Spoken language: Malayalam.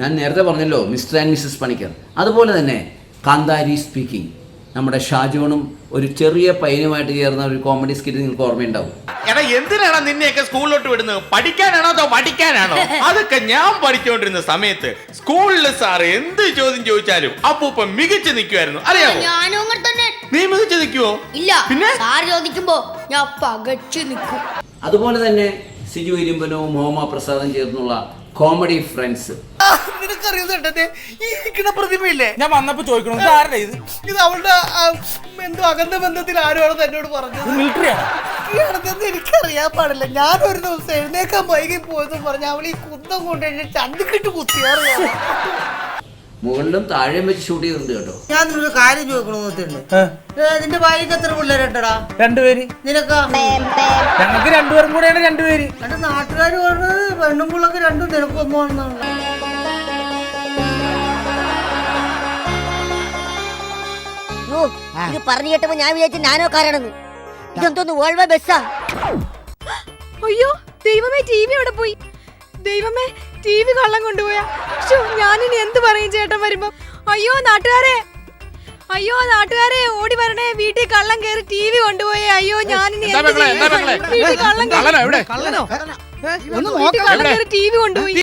ഞാൻ നേരത്തെ പറഞ്ഞല്ലോ മിസ്റ്റർ ആൻഡ് മിസ്സസ് പണിക്കർ. അതുപോലെ തന്നെ കാന്താരി സ്പീക്കിംഗ്, നമ്മുടെ ഷാജോണും ഒരു ചെറിയ പയ്യനുമായിട്ട് ചേർന്ന ഒരു കോമഡി സ്കിറ്റ് നിങ്ങൾക്ക് ഓർമ്മയുണ്ടാവും. എടാ എന്തിനാണോ നിന്നെയൊക്കെ സ്കൂളിലോട്ട് വിടുന്നത്? പഠിക്കാനാണോ അതോ പഠിക്കാനാണോ? അതൊക്കെ ഞാൻ പഠിച്ചുകൊണ്ടിരുന്ന സമയത്ത് സ്കൂളിൽ സാറ് എന്ത് ചോദ്യം ചോദിച്ചാലും അപ്പൂപ്പ മികച്ചു നിൽക്കുമായിരുന്നു, അറിയാമോ? നീ മികച്ചു നിൽക്കുവോ? ഇല്ല, പിന്നെ സാർ ചോദിക്കുമ്പോ ഞാൻ പകച്ചു നിൽക്കും. അതുപോലെ തന്നെ സിജു ഇരുമ്പനവും മോമ പ്രസാദും ചേർന്നുള്ള കോമഡി ഫ്രണ്ട്സ്. പ്രതിമയില്ലേ, ഞാൻ വന്നപ്പോ ചോദിക്കണം ഇത് അവളുടെ എന്തോ അകന്ന ബന്ധത്തിൽ ആരോടും എന്നോട് പറഞ്ഞത്. മിലിറ്ററിയാണ് എനിക്കറിയാൻ പാടില്ല. ഞാൻ ഒരു ദിവസം എഴുന്നേക്കാൻ വൈകി പോയെന്ന് പറഞ്ഞ അവൾ ഈ കുന്തം കൊണ്ട് ചന്തിക്കിട്ട് കുത്തിയാറ്. മുകളിലും താഴെയും വെച്ച് ഷൂട്ട് ചെയ്തിട്ടുണ്ട് കേട്ടോ. ഞാൻ നിന്നൊരു കാര്യം ചോദിക്കണമെന്നുണ്ട്. നിന്റെ ഭാര്യക്ക് എത്ര പിള്ളേരുണ്ടടാ? 2 പേര്. നിനക്കാ? ഞങ്ങൾക്ക് 2 പേരും കൂടെയാണ് 2 പേര്. എന്റെ നാട്ടുകാർ പറഞ്ഞത് പെണ്ണും പിള്ളക്ക് 2 നിനക്കൊന്നാണെന്നാണ്. ഇത് പറഞ്ഞു കേട്ടപ്പോ ഞാൻ വിചാരിച്ചു നാനോ കാരാണെന്ന്. ഇതെന്തോന്ന് വോൾവോ ബസ്സാ? അയ്യോ ദൈവമേ, ടി വി എവിടെ പോയി? ദൈവമേ, ടി വി കള്ളം കൊണ്ടുപോയാ? ഞാനിനി എന്ത് പറയും ചേട്ടൻ വരുമ്പോ? അയ്യോ നാട്ടുകാരെ, അയ്യോ നാട്ടുകാരെ, ഓടി വരണേ, വീട്ടിൽ കള്ളം കയറി ടി വി കൊണ്ടുപോയേ. അയ്യോ ഞാനിനി വീട്ടിൽ കള്ളം കയറി ടി വി കൊണ്ടുപോയി.